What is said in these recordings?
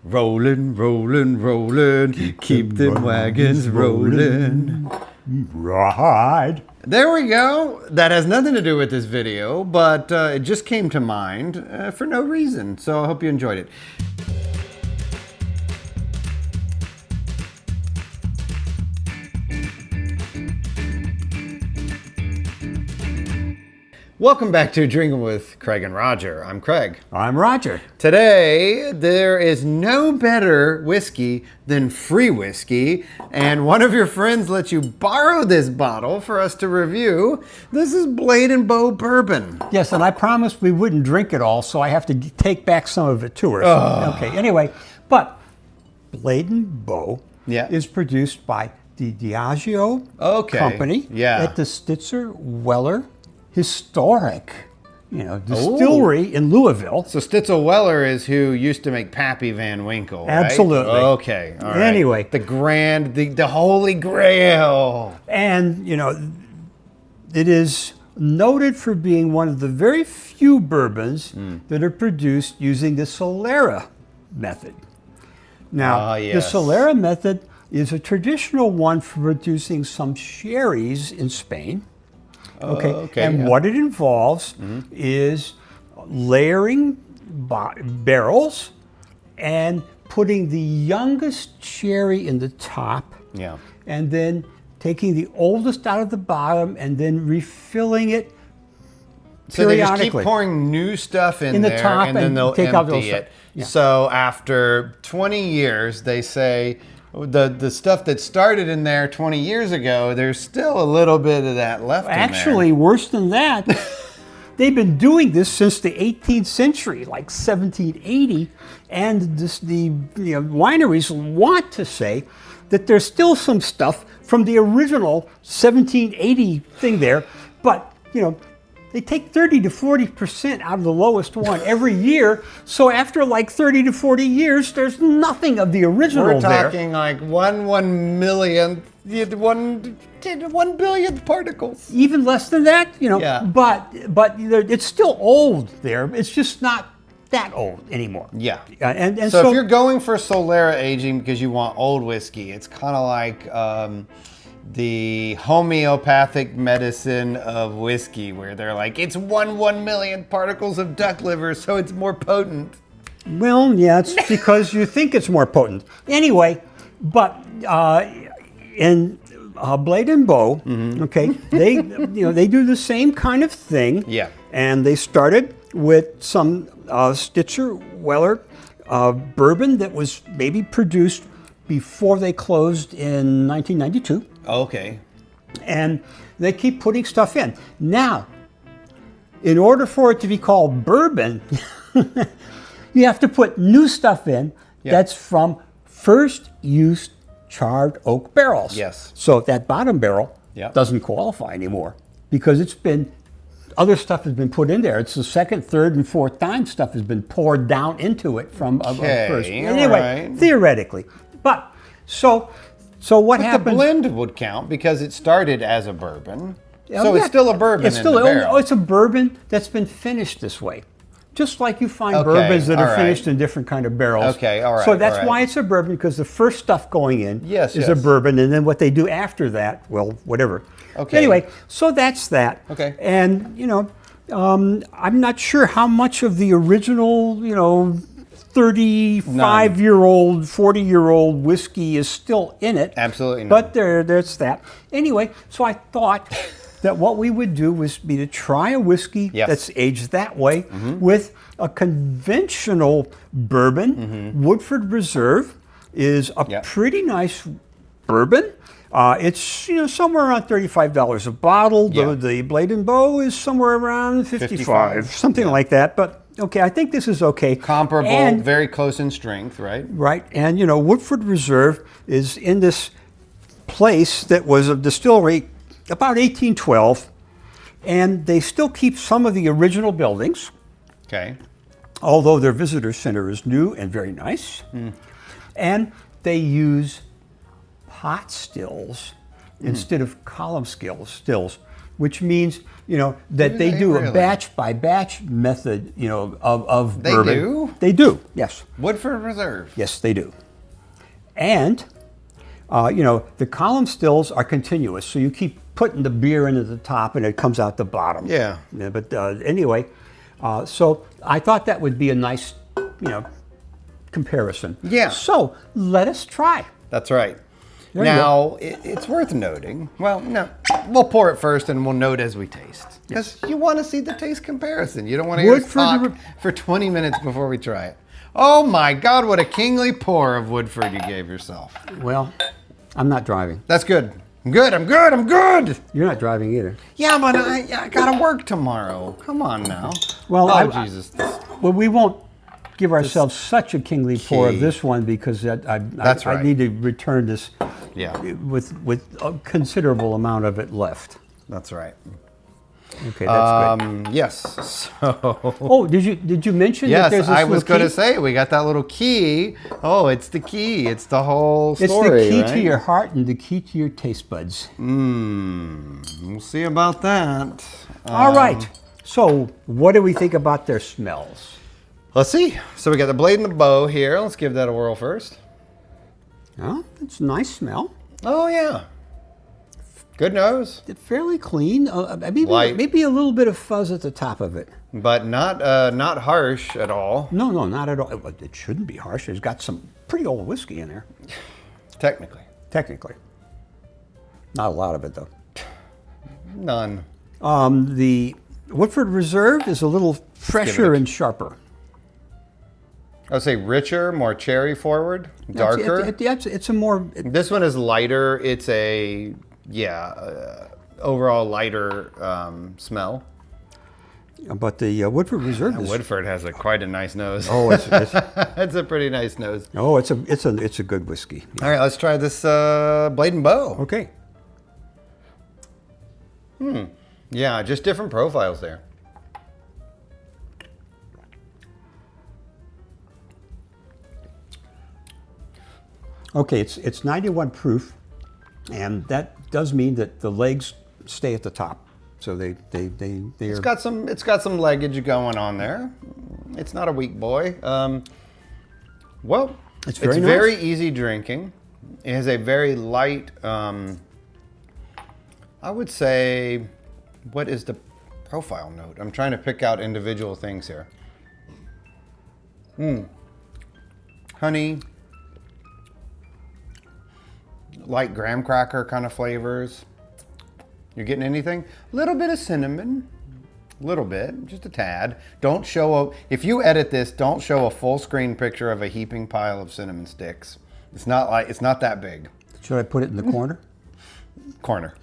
Rolling, rolling, rolling. Keep them wagons rolling. Right. There we go. That has nothing to do with this video, but it just came to mind for no reason. So I hope you enjoyed it. Welcome back to Drinking with Craig and Roger. I'm Craig. I'm Roger. Today, there is no better whiskey than free whiskey, and one of your friends let you borrow this bottle for us to review. This is Blade & Bow Bourbon. Yes, and I promised we wouldn't drink it all, so I have to take back some of it to her. Okay, anyway, but Blade & Bow is produced by the Diageo Company at the Stitzer Weller Historic, distillery in Louisville. So Stitzel Weller is who used to make Pappy Van Winkle, right? Absolutely. Okay, all right. Anyway. The Holy Grail. And, it is noted for being one of the very few bourbons that are produced using the Solera method. Now, the Solera method is a traditional one for producing some sherries in Spain. What it involves is layering barrels and putting the youngest sherry in the top, and then taking the oldest out of the bottom and then refilling it so periodically. They just keep pouring new stuff in the there, top and then they'll take out empty those it. Yeah. So after 20 years, they say the stuff that started in there 20 years ago, there's still a little bit of that left Actually, worse than that, they've been doing this since the 18th century, like 1780, and the wineries want to say that there's still some stuff from the original 1780 thing there, but they take 30 to 40% out of the lowest one every year. So after like 30 to 40 years, there's nothing of the original there. We're talking like 1 millionth, 1 billionth particles. Even less than that, but it's still old there. It's just not that old anymore. Yeah. And so if you're going for Solera aging because you want old whiskey, it's kind of like the homeopathic medicine of whiskey, where they're like, it's 1 millionth particles of duck liver, so it's more potent. Well, yeah, it's because you think it's more potent. Anyway, but in Blade & Bow, they they do the same kind of thing. Yeah. And they started with some Stitzer Weller bourbon that was maybe produced before they closed in 1992. Okay. And they keep putting stuff in. Now, in order for it to be called bourbon, you have to put new stuff in that's from first use charred oak barrels. Yes. So that bottom barrel doesn't qualify anymore because other stuff has been put in there. It's the second, third, and fourth time stuff has been poured down into it from first. Anyway, theoretically. But so what happens? The blend would count because it started as a bourbon. So it's still a bourbon it's still in the barrel. It's a bourbon that's been finished this way. Just like you find bourbons that are finished in different kind of barrels. Okay, all right. So that's why it's a bourbon, because the first stuff going in is a bourbon, and then what they do after that, well, whatever. Okay. Anyway, so that's that. Okay. And, I'm not sure how much of the original, 35-year-old, 40-year-old whiskey is still in it. Absolutely not. But there's that. Anyway, so I thought that what we would do was be to try a whiskey that's aged that way with a conventional bourbon. Woodford Reserve is a pretty nice bourbon. It's somewhere around $35 a bottle. The Blade & Bow is somewhere around 55, something like that. But okay, I think this is okay. Comparable, and very close in strength, right? Right, and Woodford Reserve is in this place that was a distillery about 1812, and they still keep some of the original buildings. Okay. Although their visitor center is new and very nice. And they use pot stills instead of column stills which means, that they do really? a batch by batch method, of They bourbon. do? They do, yes. Woodford Reserve. Yes, they do. And, the column stills are continuous, so you keep putting the beer in at the top and it comes out the bottom. Yeah. But anyway, so I thought that would be a nice, comparison. Yeah. So let us try. That's right. There you Now, it's worth noting. Well, no, we'll pour it first and we'll note as we taste. Because you want to see the taste comparison. You don't want to hear us talk for 20 minutes before we try it. Oh my God, what a kingly pour of Woodford you gave yourself. Well, I'm not driving. That's good. I'm good. You're not driving either. Yeah, but I gotta work tomorrow. Come on now. Well, Jesus. Well, we won't give ourselves such a kingly pour of key. this one because I right. need to return this Yeah. with a considerable amount of it left. That's right. Okay, that's good. Yes. So. Oh, did you mention that there's Yes, this I was little going to key? say we got that little key. Oh, it's the key. It's the whole It's story. the key right? to your heart and the key to your taste buds. We'll see about that. All right. So, what do we think about their smells? Let's see. So we got the blade and the bow here. Let's give that a whirl first. Oh, it's a nice smell. Oh yeah. Good nose, Fairly clean. Light. Maybe a little bit of fuzz at the top of it. but not harsh at all. No, not at all. It shouldn't be harsh. It's got some pretty old whiskey in there. Technically, Not a lot of it, though. none. The Woodford Reserve is a little fresher and sharper. I would say richer, more cherry forward, darker. It's a more... This one is lighter. It's a overall lighter smell. But the Woodford Reserve is... Woodford has quite a nice nose. Oh, it's It's a pretty nice nose. oh, it's a good whiskey. All right, let's try this blade and bow. Okay. Yeah, just different profiles there. Okay, it's 91 proof, and that does mean that the legs stay at the top. So they It's are... got some leggage going on there. It's not a weak boy. Well, It's it's very nice. very easy drinking. It has a very light. I would say, what is the profile note? I'm trying to pick out individual things here. Honey. Light graham cracker kind of flavors. You're getting anything? A little bit of cinnamon. Little bit, just a tad. Don't show if you edit this, don't show a full screen picture of a heaping pile of cinnamon sticks. It's not that big. Should I put it in the corner? Corner.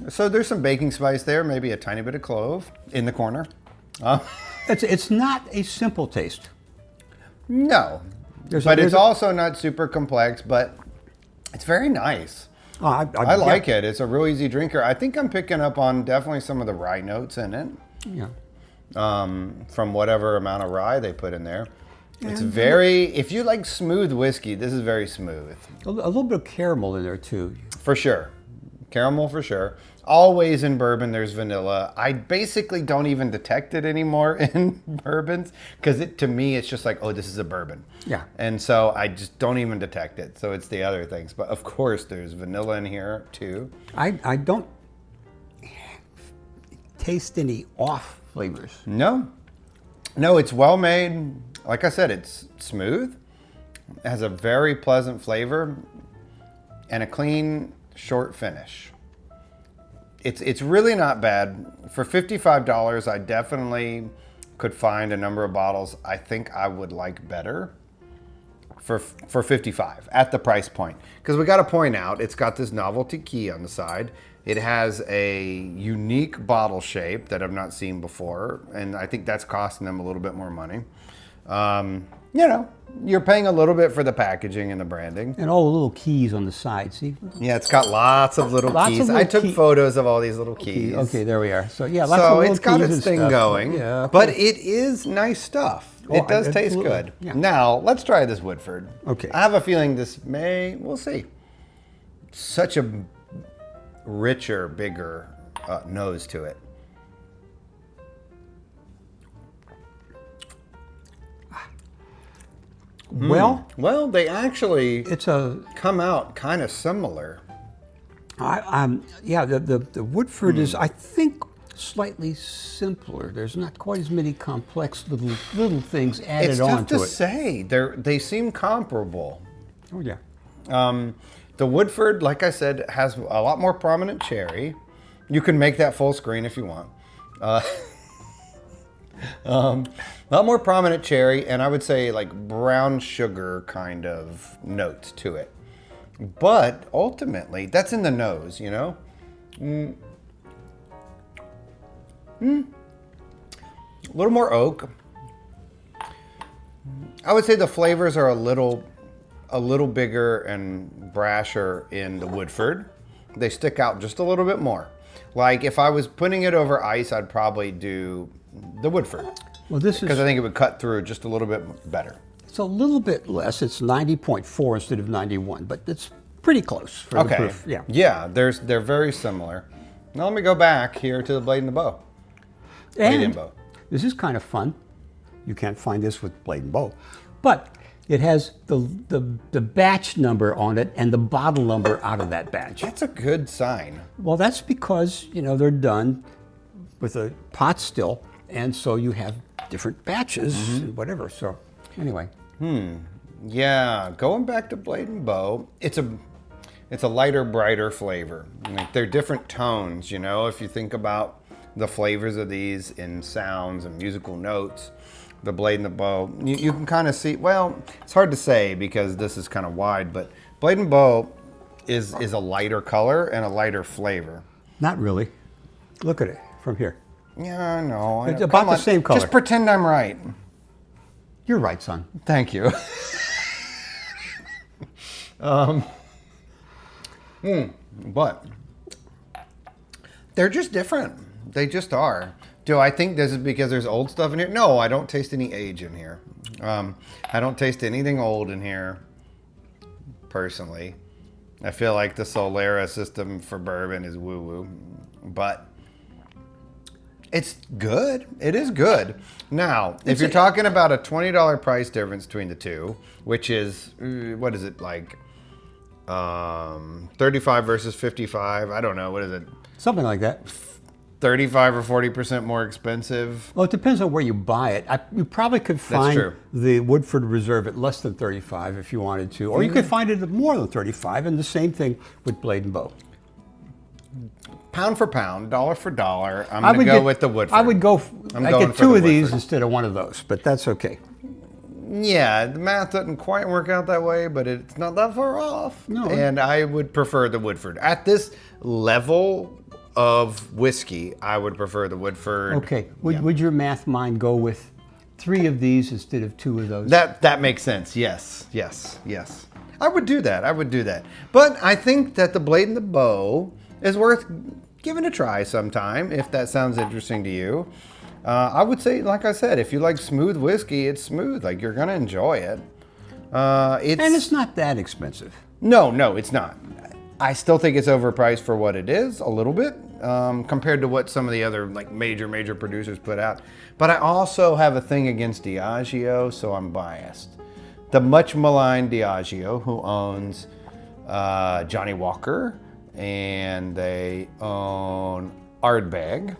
So there's some baking spice there, maybe a tiny bit of clove in the corner. It's not a simple taste. No. But it's also not super complex, but it's very nice. Oh, I like it. It's a real easy drinker. I think I'm picking up on definitely some of the rye notes in it. Yeah. From whatever amount of rye they put in there. It's very, if you like smooth whiskey, this is very smooth. A little bit of caramel in there too. For sure. Caramel for sure. Always in bourbon, there's vanilla. I basically don't even detect it anymore in bourbons because to me, it's just like, oh, this is a bourbon. Yeah. And so I just don't even detect it. So it's the other things. But of course, there's vanilla in here too. I don't taste any off flavors. No, it's well made. Like I said, it's smooth. It has a very pleasant flavor and a clean, short finish. It's really not bad. For $55, I definitely could find a number of bottles I think I would like better for $55 at the price point. Because we got to point out, it's got this novelty key on the side. It has a unique bottle shape that I've not seen before, and I think that's costing them a little bit more money. You're paying a little bit for the packaging and the branding. And all the little keys on the side, see? Yeah, it's got lots of little keys. I took photos of all these little keys. Okay, there we are. So yeah, lots of little it's got keys its and thing stuff. going. Yeah, but it is nice stuff. It does taste absolutely. good. Yeah. Now, let's try this Woodford. Okay. I have a feeling we'll see. Such a richer, bigger nose to it. Well, they actually it's a come out kind of similar. yeah. The Woodford is, I think, slightly simpler. There's not quite as many complex little things added It's on tough to to it. say. They seem comparable. Oh yeah. The Woodford, like I said, has a lot more prominent cherry. You can make that full screen if you want. A lot more prominent cherry, and I would say like brown sugar kind of notes to it. But ultimately, that's in the nose, you know? A little more oak. I would say the flavors are a little bigger and brasher in the Woodford. They stick out just a little bit more. Like if I was putting it over ice, I'd probably do the Woodford. Well, this is Because I think it would cut through just a little bit better. it's a little bit less. It's 90.4 instead of 91, but it's pretty close for the Okay. proof. Yeah. Yeah, they're very similar. Now let me go back here to the Blade and the Bow. Blade and Bow. This is kind of fun. You can't find this with Blade and Bow, but it has the batch number on it and the bottle number out of that batch. That's a good sign. Well, that's because they're done with a pot still, and so you have different batches and whatever. So anyway, Yeah, going back to Blade and Bow, it's a lighter, brighter flavor. Like they're different tones, you know. If you think about the flavors of these in sounds and musical notes, the Blade and the Bow, you can kind of see. Well, it's hard to say because this is kind of wide, but Blade and Bow is a lighter color and a lighter flavor. not really. Look at it from here. Yeah, I know. It's about the same color. Just pretend I'm right. You're right, son. Thank you. But they're just different. They just are. Do I think this is because there's old stuff in here? No, I don't taste any age in here. I don't taste anything old in here, personally. I feel like the Solera system for bourbon is woo-woo, but it's good. It is good. Now, if you're talking about a $20 price difference between the two, which is, what is it, like 35 versus 55? I don't know. What is it? Something like that. 35 or 40% more expensive? Well, it depends on where you buy it. You probably could find true. the Woodford Reserve at less than 35 if you wanted to, or you could find it at more than 35, and the same thing with Blade and Bow. Pound for pound, dollar for dollar, I'm going to go with the Woodford. I would go. I'm I going get for two the of these Woodford. instead of one of those, but that's okay. Yeah, the math doesn't quite work out that way, but it's not that far off. No. And I would prefer the Woodford. At this level of whiskey, I would prefer the Woodford. Okay. Would your math mind go with 3 of these instead of 2 of those? That makes sense. Yes. I would do that. But I think that the Blade and the Bow is worth giving a try sometime if that sounds interesting to you. I would say, like I said, if you like smooth whiskey, it's smooth. Like you're gonna enjoy it. And it's not that expensive. No, it's not. I still think it's overpriced for what it is, a little bit, compared to what some of the other like major producers put out. But I also have a thing against Diageo, so I'm biased. The much maligned Diageo, who owns Johnny Walker, and they own Ardbeg,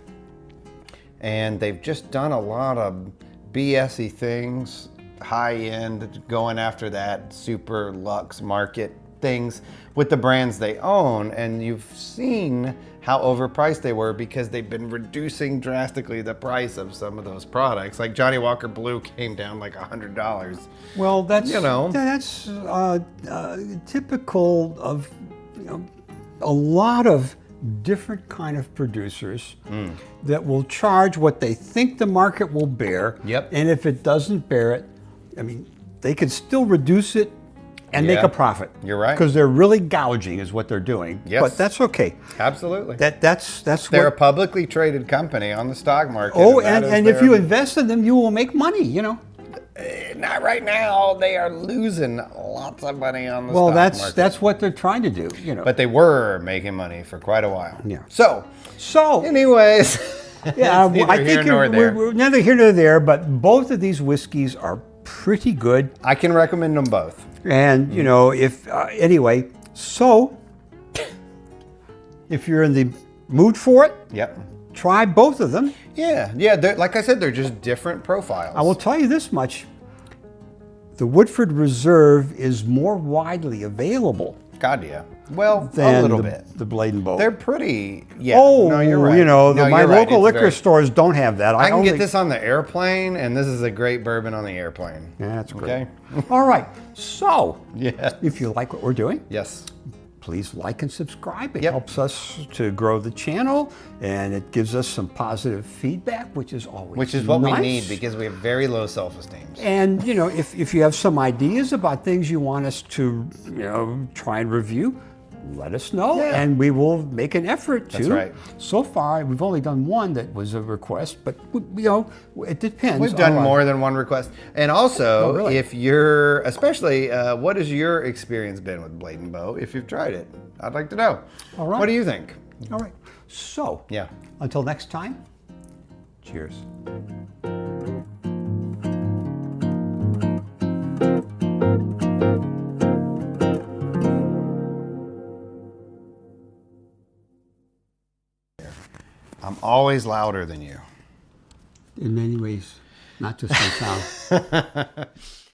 and they've just done a lot of BS-y things, high-end, going after that super luxe market things with the brands they own, and you've seen how overpriced they were because they've been reducing drastically the price of some of those products. Like Johnny Walker Blue came down like $100. Well, that's typical of a lot of different kind of producers that will charge what they think the market will bear. Yep. And if it doesn't bear it, I mean, they could still reduce it and make a profit. You're right. Because they're really gouging is what they're doing. Yes. But that's okay. Absolutely. That's They're what, a publicly traded company on the stock market. Oh, that is and if their- you invest in them, you will make money, Not right now. They are losing lots of money on the Well, stock market. that's what they're trying to do, you know. But they were making money for quite a while. Yeah. So, anyways, yeah, it's neither I here think nor there. we're neither here nor there, but both of these whiskeys are pretty good. I can recommend them both. And, you know, if anyway, so if you're in the mood for it, Yep. try both of them. Yeah. Like I said, they're just different profiles. I will tell you this much. The Woodford Reserve is more widely available God, yeah. Well, than a little bit. the Blade and Bow. They're pretty. Yeah. Oh, no, you're right. you know, No, my you're right. local It's liquor very- stores don't have that. I can only get this on the airplane, and this is a great bourbon on the airplane. Yeah, that's great. Okay. All right. So, Yeah. if you like what we're doing, Yes. please like and subscribe. It Yep. helps us to grow the channel, and it gives us some positive feedback, which is always Which is what we nice. need because we have very low self-esteem. And you know, if you have some ideas about things you want us to, you know, try and review, let us know, Yeah. and we will make an effort to. That's right. So far, we've only done one that was a request, but you know, it depends. We've done on- more than one request. And also, Oh, really? if you're, especially, what has your experience been with Blade and Bow if you've tried it? I'd like to know. All right. What do you think? All right. So, Yeah. until next time, cheers. I'm always louder than you. In many ways, not just in sound.